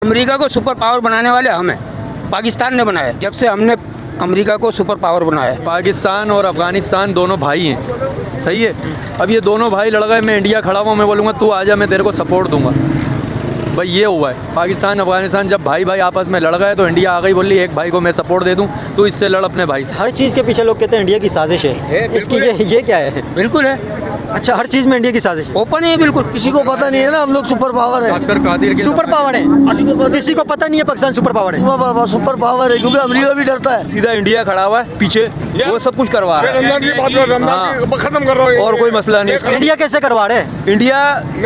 America को super power बनाने वाले हम हैं, पाकिस्तान ने बनाया। जब से हमने अमेरिका को सुपर पावर बनाया है। पाकिस्तान और अफगानिस्तान दोनों भाई हैं, सही है। अब ये दोनों भाई लड़ गए, मैं इंडिया खड़ा हुआ, मैं बोलूँगा तू आजा, मैं तेरे को सपोर्ट दूंगा। भाई ये हुआ है। पाकिस्तान अफगानिस्तान जब भाई भाई आपस में लड़ गए तो इंडिया आ गई, बोली एक भाई को मैं सपोर्ट दे दूं, तू इससे लड़ अपने भाई से। हर चीज़ के पीछे लोग कहते हैं इंडिया की साजिश है। इसकी ये क्या है? बिल्कुल है। अच्छा, हर चीज़ में इंडिया की साजिश ओपन है बिल्कुल। किसी को पता नहीं है ना हम लोग सुपर पावर है। डॉक्टर कादिर के सुपर पावर है, किसी को पता नहीं है पाकिस्तान सुपर पावर है। सुपर पावर है क्योंकि अमेरिका भी डरता है। सीधा इंडिया खड़ा हुआ है पीछे, वो सब कुछ करवा रहा है। रमजान की बात कर, रमजान खत्म कर रहा हूँ और कोई मसला नहीं। इंडिया कैसे करवा रहे हैं? इंडिया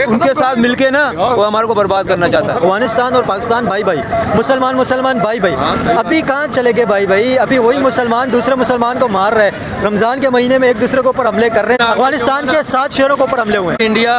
उनके साथ मिलके ना वो हमारे को बर्बाद करना चाहता है। अफगानिस्तान और पाकिस्तान भाई भाई, मुसलमान भाई भाई। अभी कहाँ चले गए भाई भाई? अभी वही मुसलमान दूसरे मुसलमान को मार रहे हैं। रमजान के महीने में एक दूसरे के ऊपर हमले कर रहे हैं। अफगानिस्तान के 7 शहरों के ऊपर हमले हुए हैं। इंडिया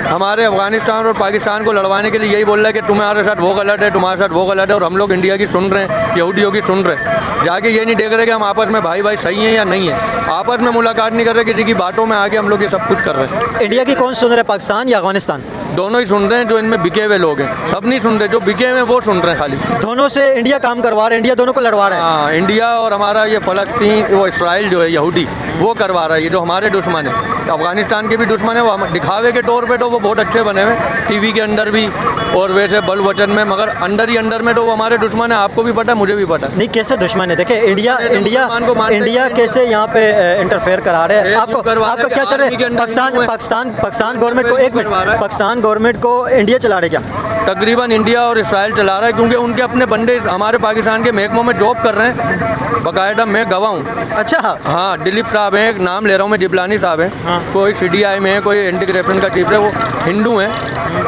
हमारे अफगानिस्तान और पाकिस्तान को लड़वाने के लिए यही बोल रहा है कि तुम्हारे साथ वो गलत है, तुम्हारे साथ वो गलत है, और हम लोग इंडिया की सुन रहे हैं, यहूदियों की सुन रहे हैं। जाके ये नहीं देख रहे कि हम आपस में भाई भाई सही हैं या नहीं है, आपस में मुलाकात नहीं कर रहे, किसी की बातों में आके हम लोग ये सब कुछ कर रहे हैं। इंडिया की कौन सुन रहे हैं, पाकिस्तान या अफगानिस्तान? दोनों ही सुन रहे हैं, जो इनमें बिके हुए लोग हैं सब नहीं सुन रहे, जो बिके हुए वो सुन रहे हैं खाली। दोनों से इंडिया काम करवा रहे हैं, इंडिया दोनों को लड़वा रहे हैं। हाँ, इंडिया और हमारा ये फलस्तीन, वो इसराइल जो है यहूदी, वो करवा रहा है। ये जो हमारे दुश्मन है, अफगानिस्तान के भी दुश्मन है, वो हम दिखावे के तौर पे तो वो बहुत अच्छे बने हुए टीवी के अंदर भी और वैसे बल वचन में, मगर अंदर ही अंदर में तो वो हमारे दुश्मन है। आपको भी पता है, मुझे भी पता है। नहीं, कैसे दुश्मन है? देखिए इंडिया कैसे यहाँ पे इंटरफेयर करा रहे हैं। आपको क्या चल रहा है? पाकिस्तान गवर्नमेंट को, एक मिनट, पाकिस्तान गवर्नमेंट को इंडिया चला रहे क्या? तकरीबन इंडिया और इसराइल चला रहा है, क्योंकि उनके अपने बंदे हमारे पाकिस्तान के महकमों में जॉब कर रहे हैं, बाकायदा मैं गवाह हूँ। अच्छा, हाँ, दिलीप साहब हैं, एक नाम ले रहा हूँ मैं, जिबलानी साहब हैं। हाँ। कोई CDI में है, कोई एंटी करप्शन का चीफ है, वो हिंदू हैं,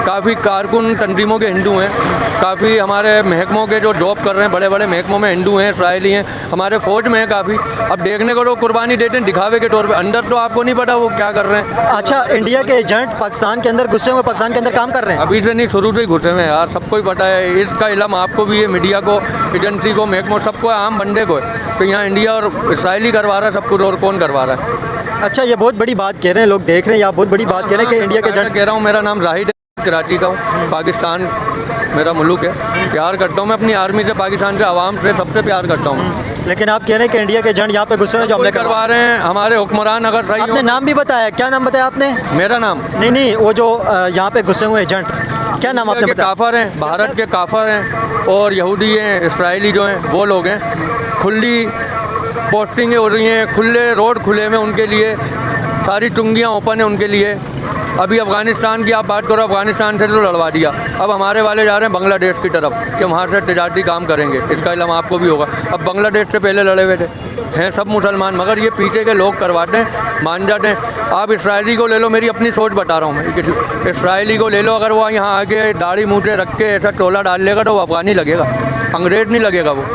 काफ़ी कारकुन तंजीमों के हिंदू हैं, काफ़ी हमारे महकमों के जो जॉब कर रहे हैं बड़े बड़े महकमों में हिंदू हैं, इसराइली हैं, हमारे फौज में हैं काफ़ी। अब देखने को तो कुर्बानी देते हैं दिखावे के तौर पे, अंदर तो आपको नहीं पता वो क्या कर रहे हैं। अच्छा, इंडिया के एजेंट पाकिस्तान के अंदर घुसे हुए, पाकिस्तान के अंदर काम कर रहे हैं? अभी से नहीं, शुरू से ही घुसे हुए हैं यार, सबको ही पता है इसका इल्म, आपको भी है, मीडिया को, एजेंसी को, महकमों, सबको, आम बंदे को है। तो यहाँ इंडिया और इसराइली करवा रहा है सब कुछ, और कौन करवा रहा है? अच्छा, ये बहुत बड़ी बात कह रहे हैं, लोग देख रहे हैं, आप बहुत बड़ी बात कह रहे हैं कि इंडिया के एजेंट। कह रहा हूँ, मेरा नाम जाहिद है, कराची का हूँ, पाकिस्तान मेरा मुल्क है, प्यार करता हूँ मैं अपनी आर्मी से, पाकिस्तान से, आवाम से, सबसे प्यार करता हूँ। लेकिन आप कह रहे हैं कि इंडिया के एजेंट यहाँ पे घुसे हैं जो हमले करवा रहे हैं। हमारे हुक्मरान अगर सही, आपने नाम भी बताया, क्या नाम बताया आपने? मेरा नाम नहीं, वो जो यहाँ पे घुसे हुए एजेंट, क्या नाम आपने बताया? काफर हैं, भारत के काफर हैं, और यहूदी हैं, इसराइली जो हैं वो लोग हैं। खुली पोस्टिंगें हो रही हैं, खुले रोड खुले में उनके लिए, सारी टुंगियाँ ओपन है उनके लिए। अभी अफगानिस्तान की आप बात करो, अफगानिस्तान से तो लड़वा दिया, अब हमारे वाले जा रहे हैं बांग्लादेश की तरफ कि वहाँ से तजारती काम करेंगे। इसका इल्म आपको भी होगा। अब बांग्लादेश से पहले लड़े हुए थे, हैं सब मुसलमान, मगर ये पीछे के लोग करवाते हैं, मान जाते हैं। आप इसराइली को ले लो, मेरी अपनी सोच बता रहा हूँ मैं, इसराइली को ले लो, अगर वो यहाँ आके दाढ़ी मूँछें रख के ऐसा टोला डाल लेगा तो वो अफगानी लगेगा, अंग्रेज नहीं लगेगा वो।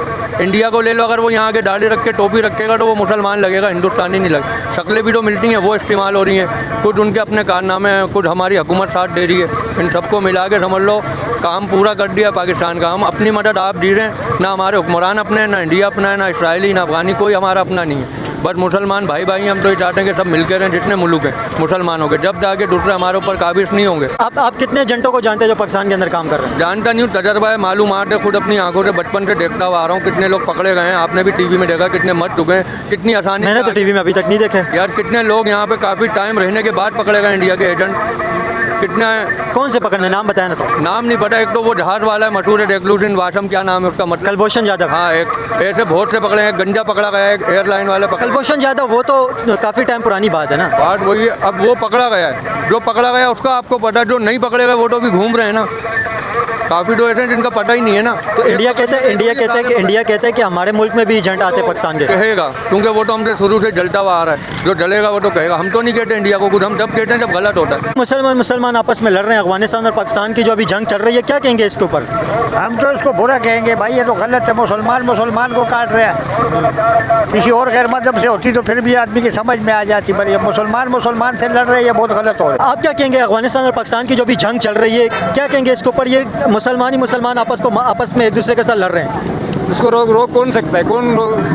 इंडिया को ले लो, अगर वो यहाँ के दाढ़ी रख के टोपी रखेगा तो वो मुसलमान लगेगा, हिंदुस्तानी नहीं लगेगा। शक्लें भी तो मिलती हैं, वो इस्तेमाल हो रही हैं, कुछ उनके अपने कारनामे हैं, कुछ हमारी हुकूमत साथ दे रही है। इन सबको मिला के समझ लो काम पूरा कर दिया पाकिस्तान का। हम अपनी मदद आप दे रहे हैं, ना हमारे हुक्मरान अपने, ना इंडिया अपना है, ना इसराइली, ना अफगानी, कोई हमारा अपना नहीं है। बस मुसलमान भाई भाई हम तो ये चाहते हैं कि सब मिलकर रहें, जितने मुल्क हैं मुसलमानों के, जब जाके दूसरे हमारे ऊपर काबिज नहीं होंगे। आप कितने एजेंटों को जानते हैं जो पाकिस्तान के अंदर काम कर रहे हैं? जानता नहीं हूँ, तजर्बा है, मालूमात है, खुद अपनी आंखों से बचपन से देखता हुआ आ रहा हूँ। कितने लोग पकड़े गए हैं, आपने भी टीवी में देखा, कितने मर चुके हैं, कितनी आसानी। मैंने तो टीवी में अभी तक नहीं देखे यार, कितने लोग यहाँ पे काफ़ी टाइम रहने के बाद पकड़े गए इंडिया के एजेंट, कितना है। कौन से पकड़ने, नाम बताया ना? तो नाम नहीं पता। एक तो वो जहाज वाला है मशहूर है, डेक्लूसिन वाशम, क्या नाम है उसका, मतलब कुलभूषण यादव। हाँ, एक ऐसे बहुत से पकड़े हैं, गंजा पकड़ा गया है, एयरलाइन वाले पकड़े। कुलभूषण यादव, वो तो काफ़ी टाइम पुरानी बात है ना। बात वही है, अब वो पकड़ा गया है, जो पकड़ा गया उसका आपको पता, जो नहीं पकड़े गए वो तो भी घूम रहे हैं ना। काफ़ी तो ऐसे हैं जिनका पता ही नहीं है ना। तो इंडिया कहते हैं कि हमारे मुल्क में भी एजेंट आते पाकिस्तान के। कहेगा, क्योंकि वो तो हमसे शुरू से जलता हुआ आ रहा है, जो जलेगा वो तो कहेगा। हम तो नहीं कहते इंडिया को कुछ, हम जब कहते हैं जब गलत होता है। मुसलमान आपस में लड़ रहे हैं, अफगानिस्तान और पाकिस्तान की जो अभी जंग चल रही है, क्या कहेंगे इसके ऊपर? हम तो इसको बुरा कहेंगे भाई, ये तो गलत है। मुसलमान को काट रहे हैं। किसी और गैर मजहब से होती तो फिर भी आदमी की समझ में आ जाती, पर ये मुसलमान से लड़ रहे हैं, ये बहुत गलत हो रहा है। आप क्या कहेंगे अफगानिस्तान और पाकिस्तान की जो अभी जंग चल रही है, क्या कहेंगे इसके ऊपर? ये मुसलमान आपस में एक दूसरे के साथ लड़ रहे हैं, इसको रोक कौन सकता है?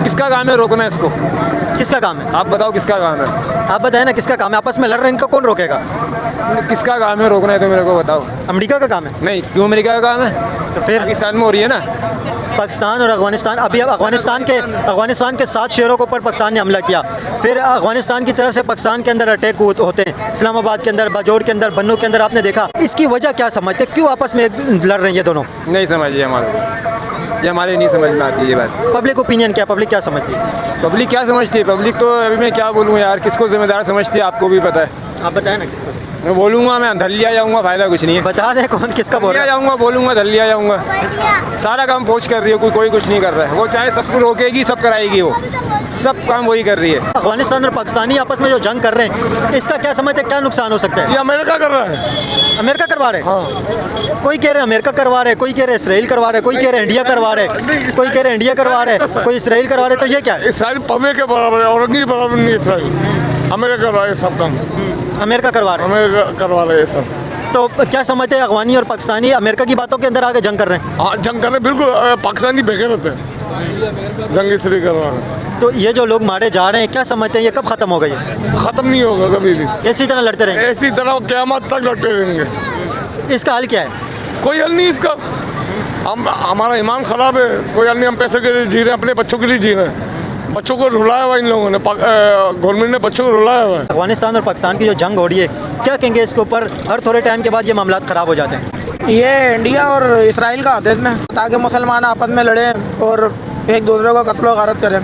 किसका काम है रोकना इसको? किसका काम है? आप बताओ किसका काम है? आप बताएं ना किसका काम है? आपस में लड़ रहे हैं, इनको कौन रोकेगा? किसका काम है रोकना है तो मेरे को बताओ। अमेरिका का काम है। नहीं, क्यों अमेरिका का काम है? तो फिर पाकिस्तान में हो रही है ना। पाकिस्तान और अफगानिस्तान, अभी अब अफगानिस्तान के 7 शहरों के ऊपर पाकिस्तान ने हमला किया, फिर अफगानिस्तान की तरफ से पाकिस्तान के अंदर अटैक होते हैं, इस्लामाबाद के अंदर, बाजौर के अंदर, बन्नू के अंदर, आपने देखा। इसकी वजह क्या समझते, क्यों आपस में लड़ रहे हैं ये दोनों? नहीं समझिए हमारे, ये हमारे नहीं समझ में आती ये बात। पब्लिक ओपिनियन क्या, पब्लिक क्या समझती है? पब्लिक क्या समझती है? पब्लिक तो अभी मैं क्या बोलूँ यार, किसको जिम्मेदार समझती है आपको भी पता है। आप बताएं ना किसको? मैं बोलूँगा, मैं धलिया जाऊँगा, फायदा कुछ नहीं है। बता दें कौन किसका बोल रहा धलिया है? जाऊँगा, बोलूँगा धलिया जाऊँगा। सारा काम फौज कर रही है, कोई कुछ नहीं कर रहा है। वो चाहे सबको रोकेगी, सब कराएगी, वो सब काम वही कर रही है। अफगानिस्तान और पाकिस्तानी आपस में जो जंग कर रहे हैं, इसका क्या समझते हैं, क्या नुकसान हो सकता है? ये अमेरिका कर रहा है। अमेरिका करवा रहे हैं? हाँ। कोई कह रहे हैं अमेरिका करवा रहे, कोई कह रहे इसराइल करवा रहे, कोई कह रहे इंडिया करवा रहे, कोई कह रहे इंडिया करवा रहे, कोई इसराइल करवा रहे, तो ये क्या है? इसराइल पवे के बराबर है, औरंगी बराबर नहीं इसराइल। अमेरिका करवा रहे सब काम, अमेरिका करवा रहे हैं। अमेरिका करवा रहे सब। तो क्या समझते हैं अफगानी और पाकिस्तानी अमेरिका की बातों के अंदर आके जंग कर रहे हैं? हाँ, जंग कर रहे बिल्कुल। पाकिस्तानी भेजे रहते हैं, जंग इसलिए करवा रहे हैं। तो ये जो लोग मारे जा रहे हैं, क्या समझते हैं ये कब खत्म होगा? ये खत्म नहीं होगा कभी भी, इसी तरह लड़ते रहेंगे? इसी तरह क़यामत तक लड़ते रहेंगे। इसका हल क्या है? कोई हल नहीं इसका। हम, हमारा ईमान खराब है, कोई हल नहीं। हम पैसे के लिए जी रहे हैं, अपने बच्चों के लिए जी रहे हैं। बच्चों को रुलाया हुआ इन लोगों ने, गवर्नमेंट ने बच्चों को रुलाया हुआ है। अफगानिस्तान और पाकिस्तान की जो जंग हो रही है, क्या कहेंगे इसके ऊपर? हर थोड़े टाइम के बाद ये मामला खराब हो जाते हैं। ये इंडिया और इसराइल का हाथ है इसमें, ताकि मुसलमान आपस में लड़ें और एक दूसरे को कत्ल व गारत करें।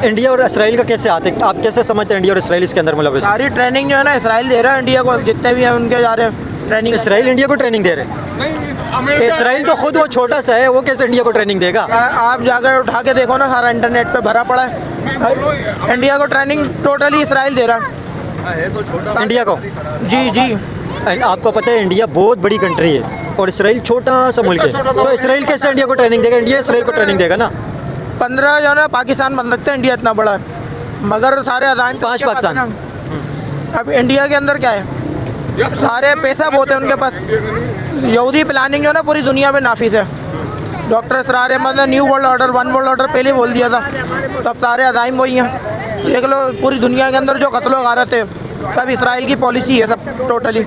इंडिया और इसराइल का कैसे आते हैं? आप कैसे समझते हैं इंडिया और इसराइल इसके अंदर मुलविस? सारी ट्रेनिंग जो है ना इसराइल दे रहा है इंडिया को, जितने भी हैं उनके जा रहे हैं ट्रेनिंग। इसराइल इंडिया को ट्रेनिंग दे रहे हैं? इसराइल तो खुद वो छोटा सा है, वो कैसे इंडिया को ट्रेनिंग देगा? आप जाकर उठा के देखो ना, सारा इंटरनेट पे भरा पड़ा है। इंडिया को ट्रेनिंग टोटली इसराइल दे रहा है। इंडिया को? जी जी। आपको पता है इंडिया बहुत बड़ी कंट्री है और इसराइल छोटा सा मुल्क है, तो इसराइल कैसे इंडिया को ट्रेनिंग देगा? इंडिया इसराइल को ट्रेनिंग देगा ना। 15 जो है ना पाकिस्तान बन सकते हैं, इंडिया इतना बड़ा है, मगर सारे अजाइम 5 पाकिस्तान। अब इंडिया के अंदर क्या है, सारे पैसा बहुत है उनके पास। यहूदी प्लानिंग जो है ना पूरी दुनिया में नाफिज है। डॉक्टर इसरार अहमद ने new world order, one world order पहले बोल दिया था, तो अब सारे अजाइम वही हैं। देख लो पूरी दुनिया के अंदर जो कत्ल गारत है, सब इसराइल की पॉलिसी है, सब टोटली।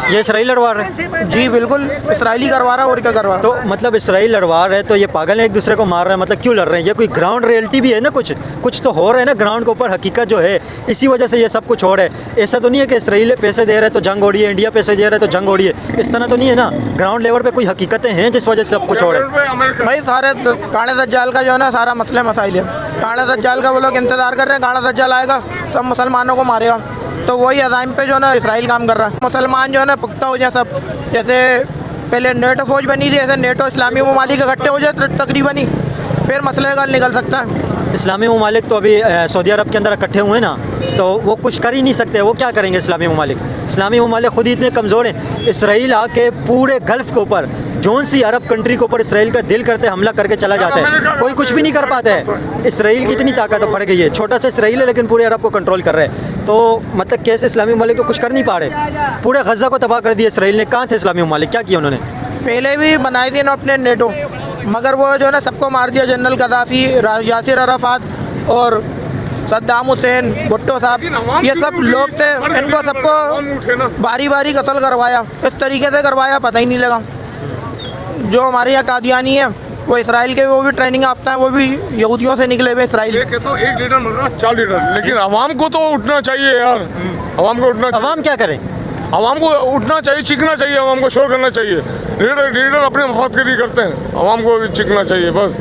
ये इसराइल लड़वा रहे हैं? जी बिल्कुल, इसराइली करवा रहा है और क्या करवा रहा। तो मतलब इसराइल लड़वा रहे हैं, तो ये पागल है, एक दूसरे को मार रहे हैं, मतलब क्यों लड़ रहे हैं? ये कोई ग्राउंड रियलिटी भी है ना, कुछ तो हो रहा है ना ग्राउंड के ऊपर, हकीकत जो है, इसी वजह से ये सब कुछ हो रहा है। ऐसा तो नहीं है कि इसराइल पैसे दे रहे हैं तो जंग हो रही है, इंडिया पैसे दे रहा है तो जंग हो रही है, इस तरह तो नहीं है ना। ग्राउंड लेवल पे कोई हकीकतें हैं जिस वजह से सब कुछ हो रहा है। भाई सारे काले दज्जाल का जो है ना सारा मसले मसाइल है। काले दज्जाल का वो लोग इंतजार कर रहे हैं, काला दज्जाल आएगा सब मुसलमानों को मारेगा, तो वही अजाइम पे जो है ना इसराइल काम कर रहा है। मुसलमान जो है ना पुख्ता हो जाए सब, जैसे पहले नेटो फौज बनी थी, ऐसे नेटो इस्लामी ममालिक इकट्ठे हो जाए तकरीबन ही, फिर मसले का निकल सकता है। इस्लामी ममालिक तो अभी सऊदी अरब के अंदर इकट्ठे हुए ना, तो वो कुछ कर ही नहीं सकते। वो क्या करेंगे इस्लामी ममालिक? इस्लामी ममालिक खुद ही इतने कमज़ोर हैं। इसराइल आके पूरे गल्फ़ के ऊपर, जौन सी अरब कंट्री के ऊपर इसराइल का दिल करते हमला करके चला जाता है, कोई कुछ भी नहीं कर पाता है। इसराइल की इतनी ताकत बढ़ गई है, छोटा सा इसराइल है लेकिन पूरे अरब को कंट्रोल कर रहे हैं। तो मतलब कैसे इस्लामी ममालिक तो कुछ कर नहीं पा रहे? पूरे गज़ा को तबाह कर दिया इसराइल ने। कहाँ थे इस्लामी ममालिक, क्या किया उन्होंने? पहले भी बनाए थे ना अपने नेटो, मगर वो जो है ना सबको मार दिया। जनरल गद्दाफी, यासिर अराफात और सद्दाम हुसैन, भुट्टो साहब, ये सब लोग थे, इनको सबको बारी बारी कत्ल करवाया। इस तरीके से करवाया पता ही नहीं लगा। जो हमारे यहाँ कादियानी है वो इसराइल के, वो भी ट्रेनिंग आपता है, वो भी यहूदियों से निकले हुए इसराइल। तो एक लीडर मर रहा 4 लीडर, लेकिन आवाम को तो उठना चाहिए यार। आवाम को उठना, अवाम क्या करें? आवाम को उठना चाहिए, चीखना चाहिए, आवाम को शोर करना चाहिए। लीडर अपने मफाद के लिए करते हैं, आवाम को भी चीखना चाहिए बस।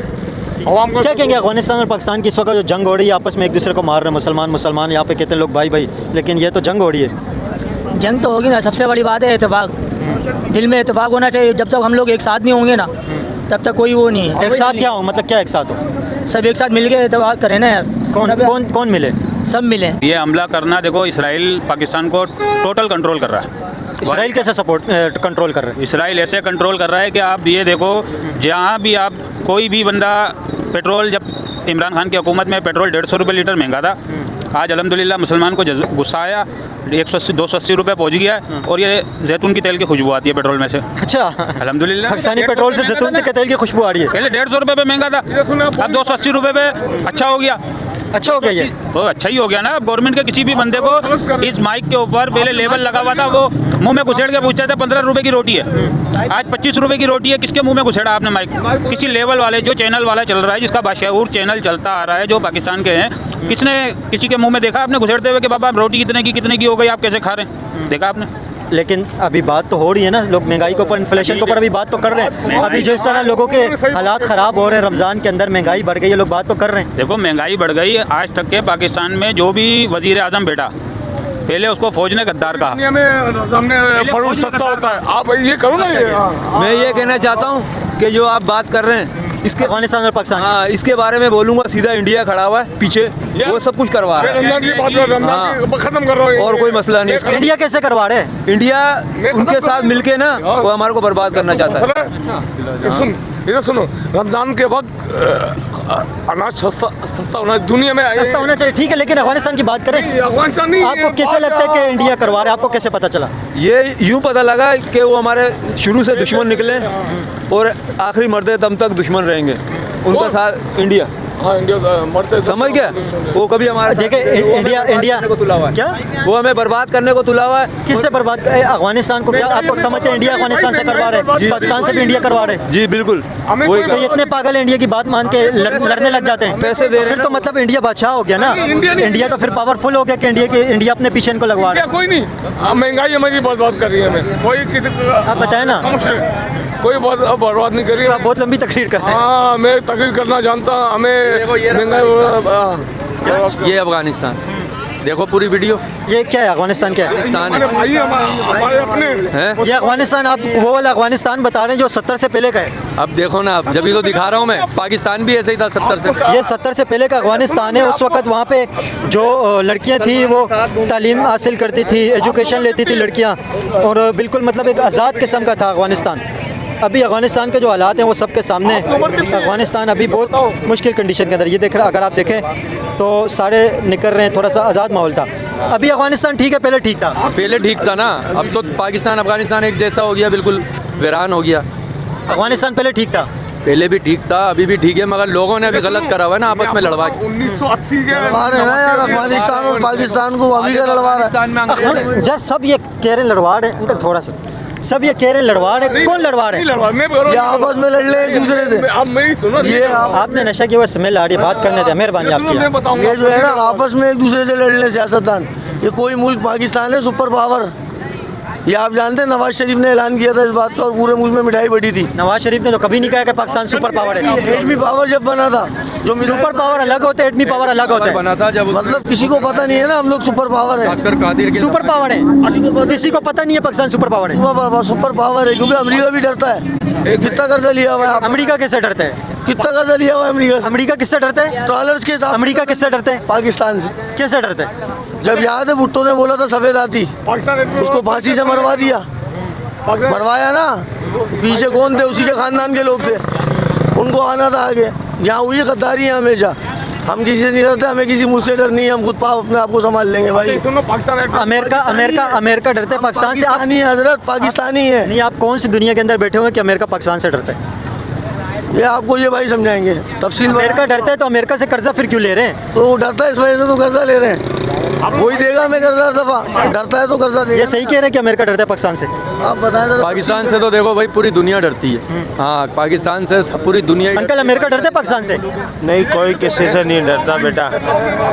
आवाम को क्या कहेंगे अफगानिस्तान और पाकिस्तान की इस वक्त जो जंग हो रही है, आपस में एक दूसरे को मार रहे हैं मुसलमान, यहाँ पे कहते हैं लोग भाई भाई, लेकिन ये तो जंग हो रही है। जंग तो होगी ना, सबसे बड़ी बात है इत्तेफाक। दिल में इत्तेफाक होना चाहिए। जब तक हम लोग एक साथ नहीं होंगे ना, तब तक कोई वो नहीं है। एक साथ क्या हो, मतलब क्या एक साथ हो? सब एक साथ मिल के इत्तेफाक करें ना यार। कौन मिले? सब मिले। ये हमला करना, देखो इसराइल पाकिस्तान को टोटल कंट्रोल कर रहा है। इसराइल कैसे कंट्रोल कर रहे हैं? इसराइल ऐसे कंट्रोल कर रहा है कि आप ये देखो, जहाँ भी आप कोई भी बंदा पेट्रोल, जब इमरान खान की हुकूमत में पेट्रोल 150 रुपये लीटर महंगा था, आज अल्हम्दुलिल्लाह मुसलमान को गुस्सा आया, 180-280 रुपये पहुँच गया है। और ये जैतून की तेल की खुशबू आती है पेट्रोल में से। अच्छा, अल्हम्दुलिल्लाह पाकिस्तानी पेट्रोल से जैतून के तेल की खुशबू आ रही है। पहले 150 रुपये पे महंगा था, अब 280 रुपये पे अच्छा हो गया। अच्छा हो गया ये? वो अच्छा ही हो गया ना। अब गवर्नमेंट के किसी भी बंदे को इस माइक के ऊपर पहले लेबल लगा हुआ था, वो मुंह में घुसेड़ के पूछते थे 15 रुपए की रोटी है, आज 25 रुपए की रोटी है। किसके मुंह में घुसेड़ा आपने माइक? किसी लेवल वाले जो चैनल वाला चल रहा है, जिसका बाशऊर चैनल चलता आ रहा है, जो पाकिस्तान के हैं, किसने किसी के मुंह में देखा आपने घुसेड़ते हुए कि बाबा रोटी कितने की हो गई, आप कैसे खा रहे हैं? देखा आपने? लेकिन अभी बात तो हो रही है ना, लोग महंगाई के ऊपर, इन्फ्लेशन के ऊपर अभी बात तो कर रहे हैं। अभी जिस तरह लोगों के हालात ख़राब हो रहे हैं, रमज़ान के अंदर महंगाई बढ़ गई है, लोग बात तो कर रहे हैं। देखो महंगाई बढ़ गई। आज तक के पाकिस्तान में जो भी वजीर आज़म बैठा, पहले उसको फौज ने गद्दार कहा। दुनिया में हमने फरूट सस्ता होता है, आप ये करो ना। मैं ये कहना चाहता हूँ कि जो आप बात कर रहे हैं इसके अफगानिस्तान और पाकिस्तान, हाँ, इसके बारे में बोलूँगा सीधा। इंडिया खड़ा हुआ है पीछे, वो सब कुछ करवा रहा है। रमजान की बात कर, रमजान खत्म कर रहा हूँ और कोई मसला नहीं है। इंडिया कैसे करवा रहे हैं? इंडिया उनके साथ मिलके ना वो हमारे को बर्बाद करना चाहता है। अच्छा इधर सुनो, रमजान के वक्त अनाज सस्ता होना दुनिया में सस्ता होना चाहिए, ठीक है, लेकिन अफगानिस्तान की बात करें, अफगानिस्तान नहीं। आपको कैसे लगता है कि इंडिया करवा रहा है? आपको कैसे पता चला? ये यूँ पता लगा कि वो हमारे शुरू से दुश्मन निकले और आखिरी मरते दम तक दुश्मन रहेंगे। उनका साथ इंडिया, हाँ इंडिया मरते, समझ गया? वो कभी हमारे देखे इंडिया को तुला हुआ है, क्या वो हमें बर्बाद करने को तुला हुआ है। किससे बर्बाद? अफगानिस्तान को क्या आप लोग समझते हैं इंडिया अफगानिस्तान से करवा रहे हैं? पाकिस्तान से भी इंडिया करवा रहे हैं? जी बिल्कुल। तो ये इतने पागल इंडिया की बात मान के लड़ने लग जाते हैं, पैसे दे रहे हैं, फिर तो मतलब इंडिया बादशाह हो गया ना। इंडिया तो फिर पावरफुल हो गया कि इंडिया अपने पीछे इनको लगवा रहा है। कोई नहीं, महंगाई हमारी बर्बाद कर रही है, हमें कोई किसी आप बताए ना, कोई बर्बाद नहीं कर रही। आप बहुत लंबी तकरीर कर रहे हैं। हाँ मैं तकरीर करना जानता, हमें ये अफगानिस्तान देखो पूरी वीडियो। ये क्या है? अफगानिस्तान क्या है? हमारे अपने ये अफगानिस्तान, आप वो वाला अफगानिस्तान बता रहे हैं जो 70 से पहले का है? अब देखो ना, आप जब ही तो दिखा रहा हूँ मैं, पाकिस्तान भी ऐसे ही था 70 से। ये 70 से पहले का अफगानिस्तान है। उस वक्त वहाँ पे जो लड़कियाँ थी वो तालीम हासिल करती थी, एजुकेशन लेती थी लड़कियाँ, और बिल्कुल मतलब एक आज़ाद किस्म का था अफगानिस्तान। अभी अफगानिस्तान के जो हालात हैं वो सबके सामने हैं। अफगानिस्तान अभी बहुत मुश्किल कंडीशन के अंदर, ये देख रहा, अगर आप देखें तो सारे निकल रहे हैं, थोड़ा सा आज़ाद माहौल था। अभी अफगानिस्तान ठीक है, पहले ठीक था? पहले ठीक था ना, अब तो पाकिस्तान अफगानिस्तान एक जैसा हो गया, बिल्कुल वीरान हो गया। अफगानिस्तान पहले ठीक था? पहले भी ठीक था, अभी भी ठीक है, मगर लोगों ने अभी गलत करा हुआ है ना, आपस में लड़वा के। 1980 के लड़वा रहे हैं ना यार, अफगानिस्तान और पाकिस्तान को अमेरिका लड़वा रहा है। जब सब ये कह रहे लड़वा रहे हैं, थोड़ा सा सब ये कह रहे लड़वा रहे, कौन लड़वा रहे? ये आपस में लड़ ले एक दूसरे से। अब मैं ही सुनो, ये आपने नशा की वजह स्मेल आ रही है, बात करने दे, मेहरबानी आपकी। ये जो है ना आपस में एक दूसरे से लड़ ले सियासतदान। ये कोई मुल्क पाकिस्तान है सुपर पावर, ये आप जानते हैं। नवाज शरीफ ने ऐलान किया था इस बात का और पूरे मुल्क में मिठाई बढ़ी थी। नवाज शरीफ ने तो कभी नहीं कहा कि पाकिस्तान सुपर पावर है। एटमी पावर जब बना था, जो सुपर पावर अलग होता है, एटमी पावर अलग होता है। बना था जब, मतलब किसी को पता नहीं है ना हम लोग सुपर पावर है। सुपर पावर है, किसी को पता नहीं है पाकिस्तान सुपर पावर है। सुपर पावर है क्योंकि अमेरिका भी डरता है। कितना कर्जा लिया हुआ है? अमेरिका किससे डरता है? कितना कर्जा लिया हुआ है अमेरिका से? अमेरिका किससे डरता है? डॉलर्स के साथ। अमेरिका किससे डरते हैं? पाकिस्तान से। कैसे डरते हैं? जब याद है भुट्टो ने बोला था सफेद हाथी, उसको फांसी से मरवा दिया, मरवाया ना। पीछे कौन थे? उसी के खानदान के लोग थे, उनको आना था आगे। यहाँ हुई गद्दारी है हमेशा। हम किसी से नहीं डरते, हमें किसी मुल्क से डर नहीं है, हम खुद अपने आप को संभाल लेंगे भाई। अमेरिका डरते हैं पाकिस्तान से? पाकिस्तानी है हजरत, पाकिस्तानी है। नहीं, आप कौन सी दुनिया के अंदर बैठे हुए कि अमेरिका पाकिस्तान से डरता है? ये आपको ये भाई समझाएंगे तफसील। अमेरिका डरता है तो अमेरिका से कर्जा फिर क्यों ले रहे हैं? तो वो डरता है इस वजह से तो कर्जा ले रहे हैं। वही देगा हमें कर्जा, दफा डरता है तो कर्जा देगा। ये सही कह रहे हैं कि अमेरिका डरता है पाकिस्तान से? आप बताएं। पाकिस्तान से तो देखो भाई पूरी दुनिया डरती है। हाँ, पाकिस्तान से पूरी दुनिया। अंकल, अमेरिका डरते है पाकिस्तान से? नहीं, कोई किसी से नहीं डरता बेटा,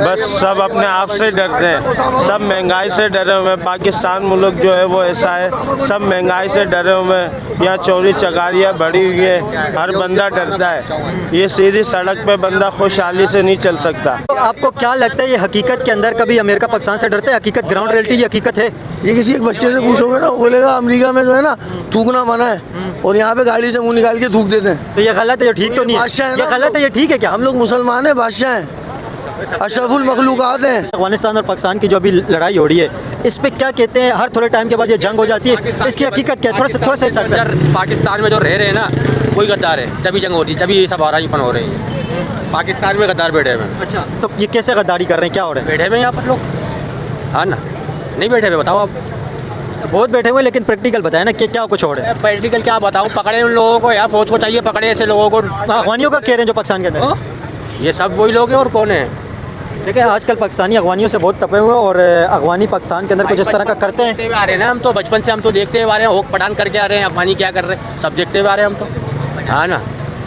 बस सब अपने आप से डरते हैं। सब महंगाई से डरे हुए हैं। पाकिस्तान मुल्क जो है वो ऐसा है, सब महंगाई से डरे हुए हैं। यहाँ चोरी चकारियाँ बढ़ी हुई है, हर बंदा डरता है। ये सीधी सड़क पे बंदा खुशहाली से नहीं चल सकता। तो आपको क्या लगता है ये हकीकत के अंदर कभी अमेरिका पाकिस्तान से डरते हैं? हकीकत, ग्राउंड रियलिटी, ये हकीकत है? ये किसी एक बच्चे से पूछोगे ना, वो बोलेगा अमेरिका में जो है ना थूकना मना है और यहाँ पे गाड़ी से मुंह निकाल के थूक देते हैं। तो ये गलत है, ये ठीक तो नहीं है? ये गलत है, ये ठीक है क्या? हम लोग मुसलमान हैं, बादशाह हैं, अशरफुल मखलूकात हैं। अफगानिस्तान और पाकिस्तान की जो अभी लड़ाई हो रही है, इस पे क्या कहते हैं? हर थोड़े टाइम के बाद ये जंग हो जाती है, इसकी हकीकत क्या है? थोड़ा सा पाकिस्तान में जो रह रहे हैं ना, कोई गद्दार है, तभी जंग हो रही है, तभी ये सब आराईपन हो रही है। पाकिस्तान में गद्दार बैठे हुए हैं। अच्छा, तो ये कैसे गद्दारी कर रहे हैं? क्या हो रहा है? बैठे हुए यहाँ पर लोग, हाँ ना, नहीं बैठे हुए? बताओ आप। बहुत बैठे हुए, लेकिन प्रैक्टिकल बताए ना कि क्या कुछ हो रहा है? प्रैक्टिकल क्या बताऊँ? पकड़े उन लोगों को, यार फौज को चाहिए पकड़े ऐसे लोगों को। अफगानियों का कह रहे हैं जो पाकिस्तान के अंदर? ये सब वही लोग हैं और कौन है? देखिए आजकल पाकिस्तानी अफगानियों से बहुत तपे हुए और अफगानी पाकिस्तान के अंदर कुछ इस तरह का करते हैं। देखते हुए आ रहे हैं ना हम तो, बचपन से हम तो देखते हुए आ रहे हैं, होक पठान करके आ रहे हैं, अफगानी क्या कर रहे हैं सब देखते हुए आ रहे हैं हम तो, हाँ ना।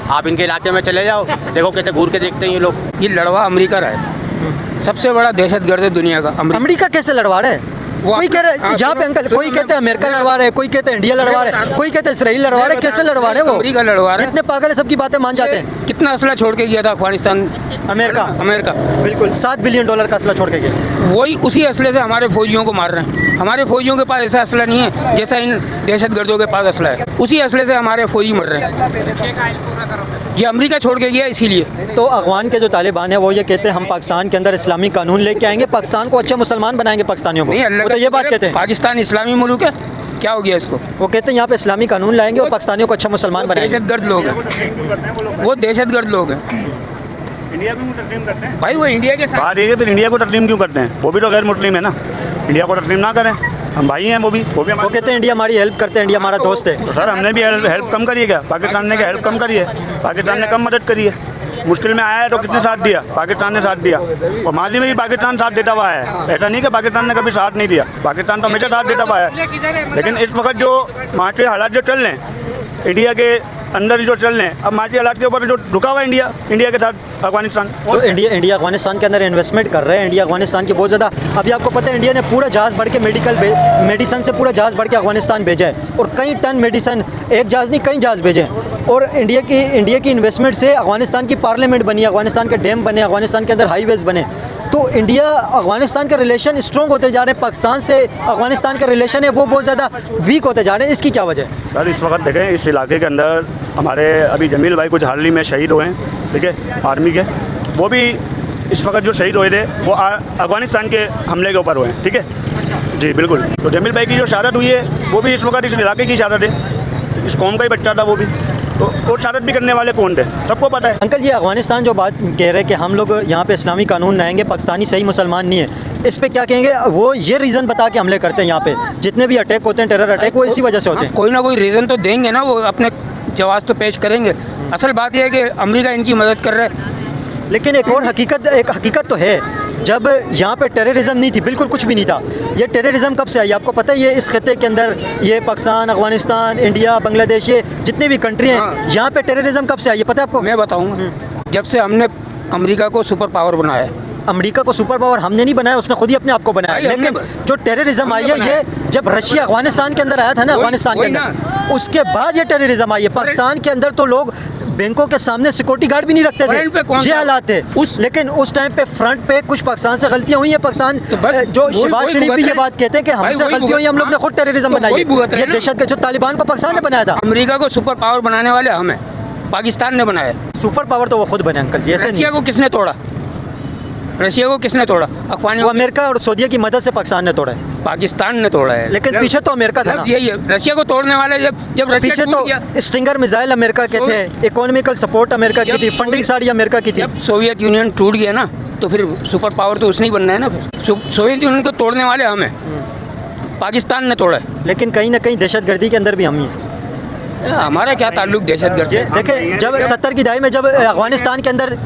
आप इनके इलाके में चले जाओ, देखो कैसे घूर के देखते हैं ये लोग। ये लड़वा अमेरिका रहा है, सबसे बड़ा दहशतगर्द है दुनिया का। अमेरिका कैसे लड़वा रहा है? कोई कह रहा है यहाँ पे अंकल, कोई कहते हैं अमेरिका लड़वा रहे हैं, कोई कहते हैं इंडिया लड़वा रहे हैं, कोई कहते हैं इसराइल लड़वा रहे हैं। कैसे लड़वा रहे हैं वो? अमेरिका लड़वा रहे हैं। इतने पागल है, सबकी बातें मान जाते हैं। कितना असला छोड़ के गया था अफगानिस्तान? अमेरिका बिल्कुल $7 बिलियन का असला छोड़ के गया। वही उसी असले से हमारे फौजियों को मार रहे हैं। हमारे फौजियों के पास ऐसा असला नहीं है जैसा इन दहशतगर्दों के पास असला है। उसी असले से हमारे फौजी मर रहे हैं। ये अमेरिका छोड़ के गया इसीलिए। तो अफगान के जो तालिबान है वो ये कहते हैं हम पाकिस्तान के अंदर इस्लामी कानून लेके आएंगे, पाकिस्तान को अच्छे मुसलमान बनाएंगे पाकिस्तानियों को। वो तो ये बात कहते हैं। पाकिस्तान इस्लामी मुल्क है, क्या हो गया इसको? वो कहते हैं यहाँ पे इस्लामी कानून लाएंगे और पाकिस्तानियों को अच्छा मुसलमान बनाएंगे। दहशतगर्द लोग हैं वो, दहशतगर्द लोग हैं। इंडिया को तस्लीम करते हैं भाई, वो इंडिया के साथ बात ये है, फिर इंडिया को तस्लीम क्यों करते हैं? वो भी तो गैर मुस्लिम है ना, इंडिया को तस्लीम ना करें, हम भाई हैं। वो कहते हैं इंडिया हमारी हेल्प करते हैं, इंडिया हमारा दोस्त है। तो सर हमने भी हेल्प कम करी है क्या? पाकिस्तान ने क्या हेल्प कम करी है? पाकिस्तान ने कम मदद करी है। मुश्किल में आया है तो किसने साथ दिया? पाकिस्तान ने साथ दिया। और माजी में भी पाकिस्तान साथ देता हुआ है, ऐसा नहीं कि पाकिस्तान ने कभी साथ नहीं दिया। पाकिस्तान तो हमेशा साथ देता हुआ है। लेकिन इस वक्त जो माशी हालात जो चल रहे हैं इंडिया के अंदर जो चल रहे हैं, अब माशी हालात के ऊपर जो रुका हुआ है इंडिया के साथ अफगानिस्तान। तो इंडिया अफगानिस्तान के अंदर इन्वेस्टमेंट कर रहे हैं। इंडिया अफगानिस्तान की बहुत ज़्यादा, अभी आपको पता है इंडिया ने पूरा जहाज़ भर के मेडिसिन से पूरा जहाज़ भर के अफगानिस्तान भेजा है और कई टन मेडिसिन, एक जहाज़ नहीं कई जहाज़ भेजे हैं। और इंडिया की इन्वेस्टमेंट से अफगानिस्तान की पार्लियामेंट बनी, अफगानिस्तान के डैम बने, अफगानिस्तान के अंदर हाईवेज़ बने। तो इंडिया अफगानिस्तान के रिलेशन स्ट्रॉन्ग होते जा रहे हैं। पाकिस्तान से अफगानिस्तान का रिलेशन है वो बहुत ज़्यादा वीक होते जा रहे हैं। इसकी क्या वजह है? सर इस वक्त देखें इस इलाके के अंदर हमारे अभी जमील भाई कुछ हाल ही में शहीद हुए हैं, ठीक है, आर्मी के। वो भी इस वक्त जो शहीद हुए थे वो अफगानिस्तान के हमले के ऊपर हुए हैं, ठीक है जी बिल्कुल। तो जमील भाई की जो शहादत हुई है वो भी इस वक्त इस इलाके की शहादत है, इस कौम का ही बच्चा था वो भी। तो वो शहादत भी करने वाले कौन थे सबको पता है। अंकल ये अफगानिस्तान जो बात कह रहे हैं कि हम लोग यहाँ पे इस्लामी कानून लाएंगे, पाकिस्तानी सही मुसलमान नहीं है, इस पे क्या कहेंगे? वो ये रीज़न बता के हमले करते हैं यहाँ पे, जितने भी अटैक होते हैं टेरर अटैक वो इसी वजह से होते हैं। कोई ना कोई रीज़न तो देंगे ना, वो अपने जवाब तो पेश करेंगे। असल बात यह है कि अमेरिका इनकी मदद कर रहा है। लेकिन एक हकीकत तो है, जब यहाँ पे टेररिज्म नहीं थी, बिल्कुल कुछ भी नहीं था। ये टेररिज्म कब से आई आपको पता है? ये इस खत्े के अंदर ये पाकिस्तान, अफगानिस्तान, इंडिया, बांग्लादेश, ये जितने भी कंट्री हैं यहाँ पे टेररिज्म कब से आई है पता है आपको? मैं बताऊँगा, जब से हमने अमेरिका को सुपर पावर बनाया। अमेरिका को सुपर पावर हमने नहीं बनाया, उसने खुद ही अपने आप को बनाया। लेकिन जो टेररिज्म आई है ये जब रशिया अफगानिस्तान के अंदर आया था ना, अफगानिस्तान के अंदर, उसके बाद ये टेररिज्म आई है। पाकिस्तान के अंदर तो लोग बैंकों के सामने सिक्योरिटी गार्ड भी नहीं रखते थे, ये हालात थे। लेकिन उस टाइम पे फ्रंट पे कुछ पाकिस्तान से गलतियां हुई हैं। पाकिस्तान जो शहबाज शरीफ भी ये बात कहते हैं कि हमसे गलती हुई, हम लोग ने खुद टेररिज्म बनाई है। ये दहशत जो तालिबान को पाकिस्तान ने बनाया था। अमेरिका को सुपर पावर बनाने वाले हमें पाकिस्तान ने बनाया। सुपर पावर तो वो खुद बने अंकल जी। रशिया को किसने तोड़ा? रशिया को किसने तोड़ा? वो अमेरिका और सऊदी की मदद से पाकिस्तान ने तोड़ा है। पाकिस्तान ने तोड़ा है, लेकिन पीछे तो अमेरिका था ना। यही है रशिया को तोड़ने वाले। जब रशिया पीछे तो स्टिंगर मिसाइल अमेरिका के थे, इकोनॉमिकल सपोर्ट अमेरिका की थी, फंडिंग सारी अमेरिका की थी। जब सोवियत यूनियन टूट गया ना तो फिर सुपर पावर तो उसने ही बनना है ना। फिर सोवियत यूनियन को तोड़ने वाले हमें पाकिस्तान ने तोड़ा है। लेकिन कहीं ना कहीं दहशतगर्दी के अंदर भी हम ही हैं। हमारा क्या ताल्लुक दहशतगर्दी? देखिए जब 70 की दहाई में जब अफगानिस्तान के अंदर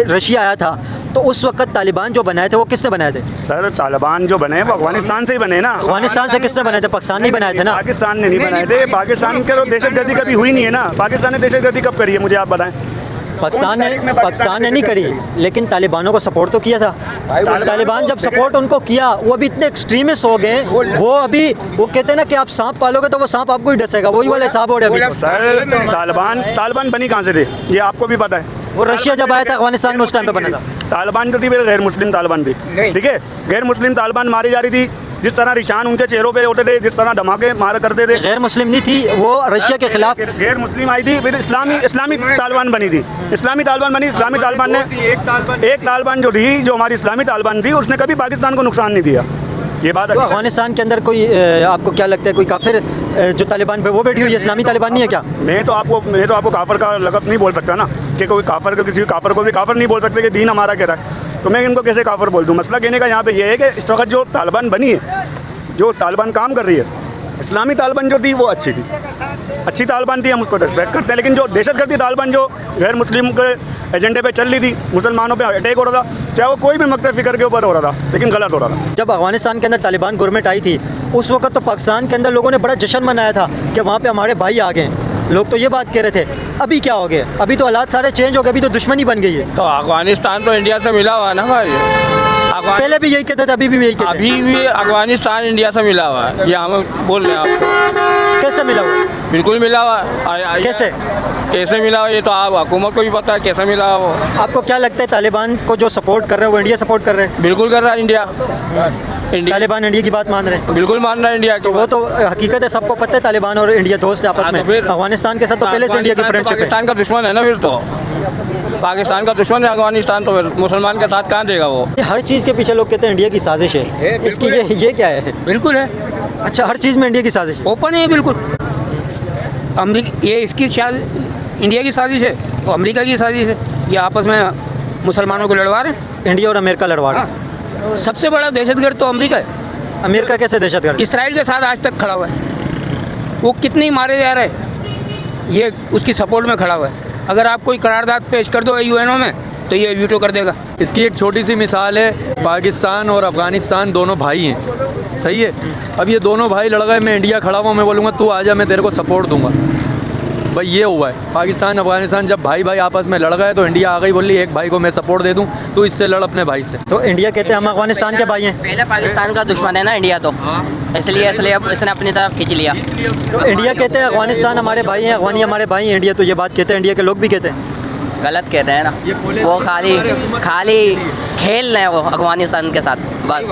रशिया आया था तो उस वक्त तालिबान जो बनाए थे वो किसने बनाए थे? सर तालिबान जो बने वो अफगानिस्तान से ही बने ना। अफगानिस्तान से किसने बनाए थे? पाकिस्तान नहीं बनाए थे ना। पाकिस्तान ने नहीं बनाए थे। पाकिस्तान के दहशतगर्दी कभी हुई नहीं है ना। पाकिस्तान ने दहशतगर्दी कब करी है मुझे आप बताएं? पाकिस्तान ने नहीं करी, लेकिन तालिबानों को सपोर्ट तो किया था। तालिबान जब सपोर्ट उनको किया वो अभी इतने एक्सट्रीमिस्ट हो गए, वो कहते हैं ना कि आप सांप पालोगे तो वो सांप आपको ही डसेगा, वही वाले हिसाब हो रहे हैं। सर तालिबान बनी कहाँ से थे ये आपको भी पता है? वो रशिया जब आया था अफगानिस्तान में उस टाइम पे बना था। तालिबान जो थी मेरे गैर मुस्लिम तालिबान थी, ठीक है, गैर मुस्लिम तालिबान मारी जा रही थी। जिस तरह निशान उनके चेहरों पे होते थे, जिस तरह धमाके मारा करते थे। गैर मुस्लिम नहीं थी वो, रशिया के खिलाफ गैर मुस्लिम आई थी, फिर इस्लामी तालिबान बनी थी। इस्लामी तालिबान बनी, इस्लामी तालिबान ने एक तालिबान जो थी, जो हमारी इस्लामी तालिबान थी, उसने कभी पाकिस्तान को नुकसान नहीं दिया। ये बात तो अफगानिस्तान के अंदर कोई आपको क्या लगता है कोई काफिर जो तालिबान पे वो बैठी हुई है, इस्लामी तालिबान नहीं है क्या? मैं तो आपको काफिर का लक़ब नहीं बोल सकता ना, कि कोई काफिर को किसी काफिर को भी काफिर नहीं बोल सकते कि दीन हमारा कह रहा है, तो मैं इनको कैसे काफिर बोल दूँ? मसला कहने का यहाँ पे ये है कि इस वक्त जो तालिबान बनी है, जो तालिबान काम कर रही है, इस्लामी तालिबान जो थी वो अच्छी तालिबान थी, हम उसको रिस्पेक्ट करते हैं। लेकिन जो दहशतगर्दी तालिबान जो गैर मुस्लिम के एजेंडे पे चल रही थी, मुसलमानों पे अटैक हो रहा था, चाहे वो कोई भी मकसद फिक्र के ऊपर हो रहा था, लेकिन गलत हो रहा था। जब अफगानिस्तान के अंदर तालिबान गवर्नमेंट आई थी उस वक्त तो पाकिस्तान के अंदर लोगों ने बड़ा जश्न मनाया था कि वहाँ पे हमारे भाई आ गए, लोग तो ये बात कह रहे थे। अभी क्या हो गया? अभी तो हालात सारे चेंज हो गए, अभी तो दुश्मनी बन गई है। तो अफगानिस्तान तो इंडिया से मिला हुआ है ना भाई, पहले भी यही कहते थे, अभी भी यही कहते हैं। अभी भी अफगानिस्तान इंडिया से मिला हुआ है, ये हम बोल रहे हैं आपको। कैसे मिला हुआ? बिल्कुल मिला हुआ है। कैसे कैसे मिला हुआ ये तो आप हुकूमत को भी पता है कैसे मिला वो। आपको क्या लगता है तालिबान को जो सपोर्ट कर रहे हैं वो इंडिया सपोर्ट कर रहे हैं? बिल्कुल कर रहा है इंडिया। तालिबान इंडिया की बात मान रहे हैं? बिल्कुल मान रहा है इंडिया की। तो वो तो हकीकत है, सबको पता है तालिबान और इंडिया दोस्त है आपस में। अफगानिस्तान के साथ तो पहले से इंडिया की फ्रेंडशिप है। पाकिस्तान का दुश्मन है ना, फिर तो पाकिस्तान का दुश्मन है अफगानिस्तान, तो फिर मुसलमान के साथ कहाँ देगा वो। हर चीज़ के पीछे लोग कहते हैं इंडिया की साजिश है, इसकी ये क्या है? बिल्कुल है। अच्छा, हर चीज़ में इंडिया की साजिश ओपन है बिल्कुल। अमरीका ये इसकी इंडिया की साजिश है तो अमेरिका की साजिश है, ये आपस में मुसलमानों को लड़वा रहे हैं। इंडिया और अमेरिका लड़वा रहे हैं। सबसे बड़ा दहशतगर्द तो अमेरिका है। अमेरिका कैसे दहशतगर्द? इसराइल के साथ आज तक खड़ा हुआ है, वो कितने ही मारे जा रहे हैं, ये उसकी सपोर्ट में खड़ा हुआ है। अगर आप कोई करारदाद पेश कर दो यूएनओ में तो ये वीटो कर देगा। इसकी एक छोटी सी मिसाल है, पाकिस्तान और अफ़गानिस्तान दोनों भाई हैं, सही है। अब ये दोनों भाई लड़ गए, मैं इंडिया खड़ा हुआ, मैं बोलूँगा तू आ जा, मैं तेरे को सपोर्ट दूंगा। भाई ये हुआ है। पाकिस्तान अफगानिस्तान जब भाई भाई आपस में लड़ गए तो इंडिया आ गई, बोली एक भाई को मैं सपोर्ट दे दूं, तू इससे लड़ अपने भाई से। तो इंडिया कहते हैं हम अफगानिस्तान के भाई हैं। पहले पाकिस्तान का दुश्मन है ना इंडिया, तो इसलिए अब इसने अपनी तरफ खींच लिया। तो इंडिया कहते हैं अफगानिस्तान हमारे भाई हैं, अफगानी हमारे भाई हैं, इंडिया तो ये बात कहते हैं, इंडिया के लोग भी कहते हैं। गलत कहते हैं ना, वो खाली खेल रहे हैं वो अफगानिस्तान के साथ बस।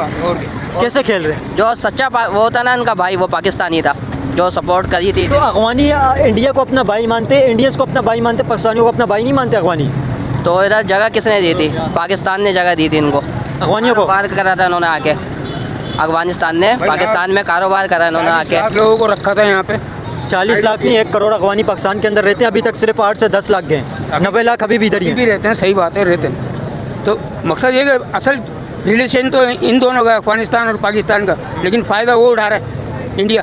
कैसे खेल रहे हैं? जो सच्चा वो होता ना इनका भाई, वो पाकिस्तानी था जो सपोर्ट करी थी। तो अफगानी इंडिया को अपना भाई मानते, इंडियंस को अपना भाई मानते, पाकिस्तानियों को अपना भाई नहीं मानते अफगानी। तो इधर जगह किसने दी थी? पाकिस्तान ने जगह दी थी इनको, अफगानियों को। कारोबार करा था इन्होंने आके, अफगानिस्तान ने पाकिस्तान में कारोबार करा इन्होंने आके। लोगों को रखा था यहाँ पे। 40 लाख नहीं, 1 करोड़ अफगानी पाकिस्तान के अंदर रहते हैं, अभी तक सिर्फ 8 से 10 लाख गए, 90 लाख अभी भी इधर ही रहते हैं। सही बात है, रहते हैं। तो मकसद ये कि असल रिलेशन तो इन दोनों का, अफगानिस्तान और पाकिस्तान का, लेकिन फ़ायदा वो उठा रहा है इंडिया।